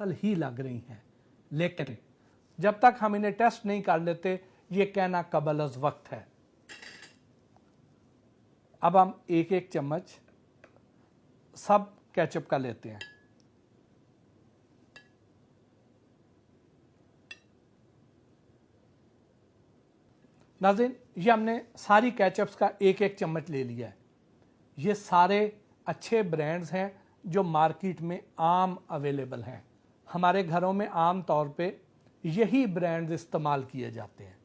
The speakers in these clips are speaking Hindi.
असल ही लग रही हैं, लेकिन जब तक हम इन्हें टेस्ट नहीं कर लेते ये कहना कबल अज़ वक्त है। अब हम एक एक चम्मच सब केचप का लेते हैं। नाज़रीन, ये हमने सारी केचप्स का एक एक चम्मच ले लिया है। ये सारे अच्छे ब्रांड्स हैं जो मार्केट में आम अवेलेबल हैं। हमारे घरों में आम तौर पे यही ब्रांड्स इस्तेमाल किए जाते हैं।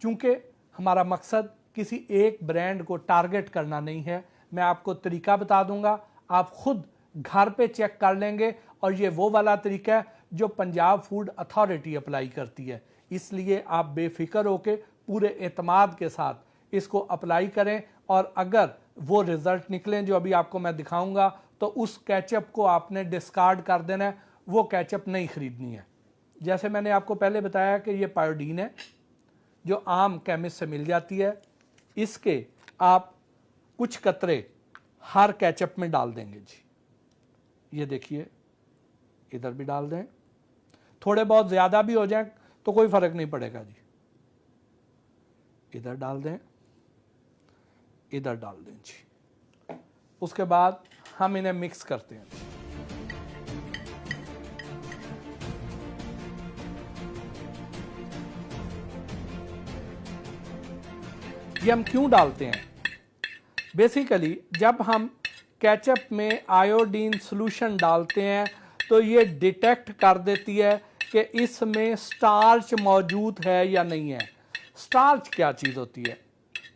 चूँकि हमारा मकसद किसी एक ब्रांड को टारगेट करना नहीं है, मैं आपको तरीका बता दूंगा, आप खुद घर पे चेक कर लेंगे। और ये वो वाला तरीका है जो पंजाब फूड अथॉरिटी अप्लाई करती है, इसलिए आप बेफिक्र होकर पूरे एतमाद के साथ इसको अप्लाई करें। और अगर वो रिज़ल्ट निकलें जो अभी आपको मैं दिखाऊंगा, तो उस केचप को आपने डिस्कार्ड कर देना है, वो केचप नहीं ख़रीदनी है। जैसे मैंने आपको पहले बताया कि ये पायोडीन है जो आम केमिस्ट से मिल जाती है। इसके आप कुछ कतरे हर केचप में डाल देंगे जी। ये देखिए, इधर भी डाल दें, थोड़े बहुत ज़्यादा भी हो जाए तो कोई फ़र्क नहीं पड़ेगा जी। इधर डाल दें, इधर डाल दें जी। उसके बाद हम इन्हें मिक्स करते हैं। ये हम क्यों डालते हैं? बेसिकली जब हम केचप में आयोडीन सॉल्यूशन डालते हैं तो ये डिटेक्ट कर देती है कि इसमें स्टार्च मौजूद है या नहीं है। स्टार्च क्या चीज़ होती है?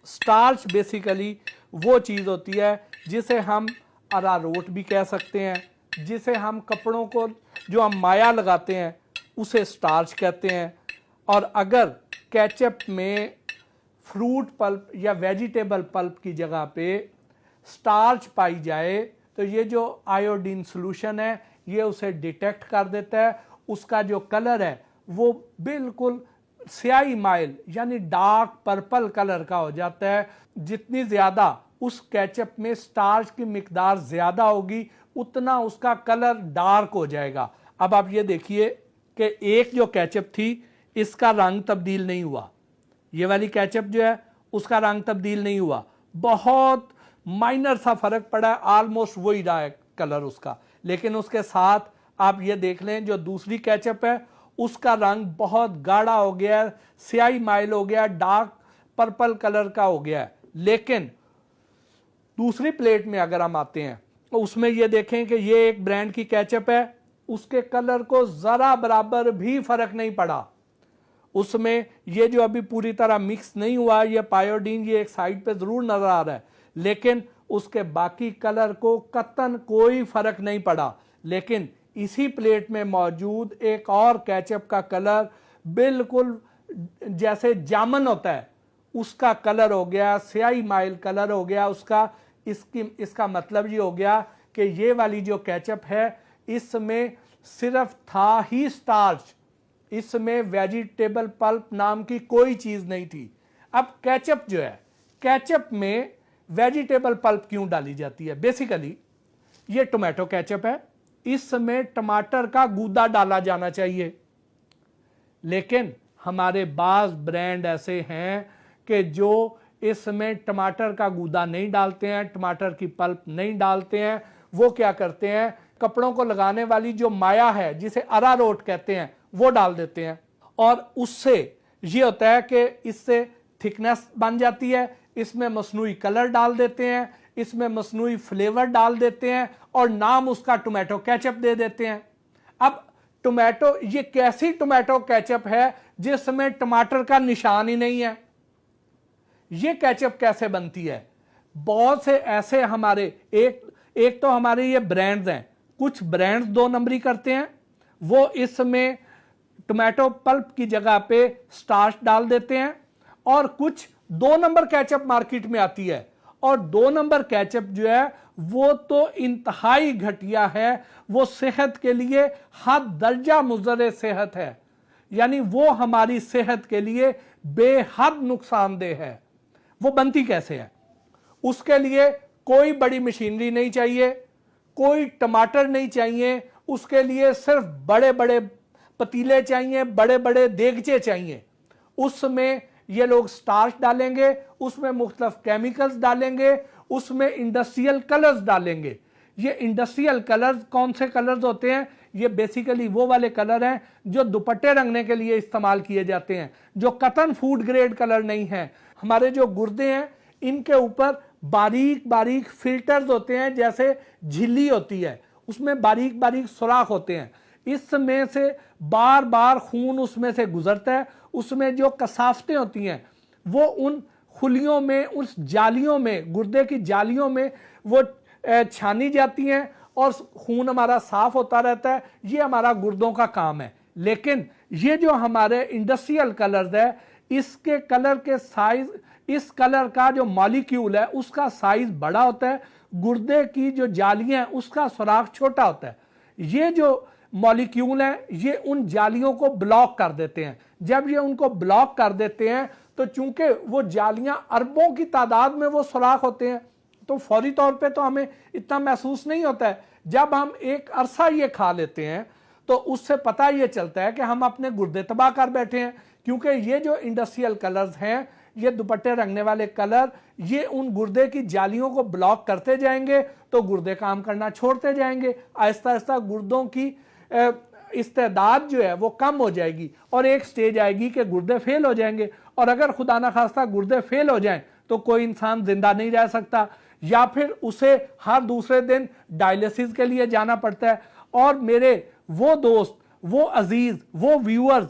स्टार्च बेसिकली वो चीज़ होती है जिसे हम अरारोट भी कह सकते हैं, जिसे हम कपड़ों को जो हम माया लगाते हैं उसे स्टार्च कहते हैं। और अगर केचप में फ्रूट पल्प या वेजिटेबल पल्प की जगह पे स्टार्च पाई जाए तो ये जो आयोडीन सॉल्यूशन है ये उसे डिटेक्ट कर देता है। उसका जो कलर है वो बिल्कुल स्याही माइल यानी डार्क पर्पल कलर का हो जाता है। जितनी ज़्यादा उस केचप में स्टार्च की मिकदार ज़्यादा होगी उतना उसका कलर डार्क हो जाएगा। अब आप ये देखिए कि एक जो केचप थी इसका रंग तब्दील नहीं हुआ, ये वाली केचप जो है उसका रंग तब्दील नहीं हुआ, बहुत माइनर सा फर्क पड़ा है, ऑलमोस्ट वही रहा है कलर उसका। लेकिन उसके साथ आप ये देख लें जो दूसरी केचप है उसका रंग बहुत गाढ़ा हो गया है, स्याही माइल हो गया, डार्क पर्पल कलर का हो गया है। लेकिन दूसरी प्लेट में अगर हम आते हैं तो उसमें ये देखें कि ये एक ब्रांड की केचप है, उसके कलर को ज़रा बराबर भी फर्क नहीं पड़ा। उसमें ये जो अभी पूरी तरह मिक्स नहीं हुआ, ये पायोडीन ये एक साइड पे ज़रूर नज़र आ रहा है, लेकिन उसके बाकी कलर को कतन कोई फर्क नहीं पड़ा। लेकिन इसी प्लेट में मौजूद एक और केचप का कलर बिल्कुल जैसे जामन होता है उसका कलर हो गया, स्याही माइल कलर हो गया उसका। इसका मतलब ये हो गया कि ये वाली जो केचप है इसमें सिर्फ था ही स्टार्च, इसमें वेजिटेबल पल्प नाम की कोई चीज़ नहीं थी। अब केचप जो है, केचप में वेजिटेबल पल्प क्यों डाली जाती है? बेसिकली ये टोमेटो केचप है, इसमें टमाटर का गूदा डाला जाना चाहिए। लेकिन हमारे बाज ब्रांड ऐसे हैं कि जो इसमें टमाटर का गूदा नहीं डालते हैं, टमाटर की पल्प नहीं डालते हैं। वो क्या करते हैं, कपड़ों को लगाने वाली जो माया है जिसे अरारोट कहते हैं वो डाल देते हैं। और उससे ये होता है कि इससे थिकनेस बन जाती है, इसमें मसनूई कलर डाल देते हैं, इसमें मसनूई फ्लेवर डाल देते हैं और नाम उसका टोमेटो केचप दे देते हैं। अब टोमेटो, ये कैसी टोमेटो केचप है जिसमें टमाटर का निशान ही नहीं है? ये केचप कैसे बनती है? बहुत से ऐसे हमारे एक तो हमारे ये ब्रांड्स हैं, कुछ ब्रांड्स दो नंबरी करते हैं, वो इसमें टोमेटो पल्प की जगह पे स्टार्च डाल देते हैं। और कुछ दो नंबर केचप मार्केट में आती है, और दो नंबर केचप जो है वो तो इंतहाई घटिया है, वो सेहत के लिए हद दर्जा मुज़र्रे सेहत है, यानी वो हमारी सेहत के लिए बेहद नुकसानदेह है। वो बनती कैसे है? उसके लिए कोई बड़ी मशीनरी नहीं चाहिए, कोई टमाटर नहीं चाहिए, उसके लिए सिर्फ बड़े बड़े पतीले चाहिए, बड़े बड़े देगचे चाहिए। उसमें ये लोग स्टार्च डालेंगे, उसमें मुख्तलिफ केमिकल्स डालेंगे, उसमें इंडस्ट्रियल कलर्स डालेंगे। ये इंडस्ट्रियल कलर्स कौन से कलर्स होते हैं? ये बेसिकली वो वाले कलर हैं जो दुपट्टे रंगने के लिए इस्तेमाल किए जाते हैं, जो कतन फूड ग्रेड कलर नहीं है। हमारे जो गुर्दे हैं इनके ऊपर बारीक बारीक फिल्टर्स होते हैं, जैसे झिल्ली होती है उसमें बारीक बारीक सुराख होते हैं। इसमें से बार बार खून उसमें से गुजरता है। उसमें जो कसाफतें होती हैं वो उन खुलियों में, उस जालियों में, गुर्दे की जालियों में वो छानी जाती हैं और खून हमारा साफ होता रहता है। ये हमारा गुर्दों का काम है। लेकिन ये जो हमारे इंडस्ट्रियल कलर्स है, इसके कलर के साइज, इस कलर का जो मॉलिक्यूल है उसका साइज बड़ा होता है, गुर्दे की जो जालियां हैं उसका सुराख छोटा होता है। ये जो मॉलिक्यूल हैं ये उन जालियों को ब्लॉक कर देते हैं। जब ये उनको ब्लॉक कर देते हैं तो चूंकि वो जालियां अरबों की तादाद में वो सुराख होते हैं, तो फौरी तौर पे तो हमें इतना महसूस नहीं होता है। जब हम एक अरसा ये खा लेते हैं तो उससे पता ये चलता है कि हम अपने गुर्दे तबाह कर बैठे हैं, क्योंकि ये जो इंडस्ट्रियल कलर्स हैं, ये दुपट्टे रंगने वाले कलर, ये उन गुर्दे की जालियों को ब्लॉक करते जाएंगे तो गुर्दे काम करना छोड़ते जाएंगे। आहिस्ता आहिस्ता गुर्दों की इस्तेदाद जो है वो कम हो जाएगी और एक स्टेज आएगी कि गुर्दे फेल हो जाएंगे। और अगर खुदा ना खास्ता गुर्दे फेल हो जाएं तो कोई इंसान जिंदा नहीं रह सकता, या फिर उसे हर दूसरे दिन डायलिसिस के लिए जाना पड़ता है। और मेरे वो दोस्त, वो अजीज, वो व्यूअर्स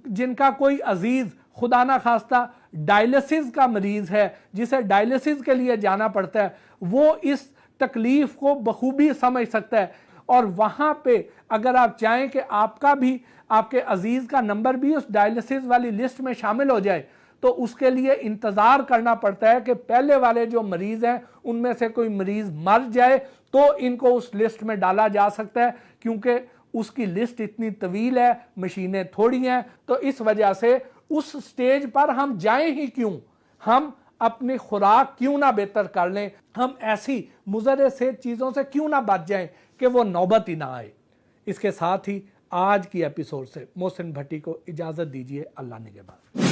जिनका कोई अजीज खुदा ना खास्ता डायलिसिस का मरीज है, जिसे डायलिसिस के लिए जाना पड़ता है, वो इस तकलीफ को बखूबी समझ सकता है। और वहां पे अगर आप चाहें कि आपका भी, आपके अजीज का नंबर भी उस डायलिसिस वाली लिस्ट में शामिल हो जाए, तो उसके लिए इंतजार करना पड़ता है कि पहले वाले जो मरीज हैं उनमें से कोई मरीज मर जाए तो इनको उस लिस्ट में डाला जा सकता है, क्योंकि उसकी लिस्ट इतनी तवील है, मशीनें थोड़ी हैं। तो इस वजह से उस स्टेज पर हम जाएं ही क्यों, हम अपनी खुराक क्यों ना बेहतर कर लें, हम ऐसी मुज़र्रे से चीज़ों से क्यों ना बच जाएं कि वो नौबत ही ना आए। इसके साथ ही आज की एपिसोड से मोहसिन भट्टी को इजाज़त दीजिए। अल्लाह निगहबान।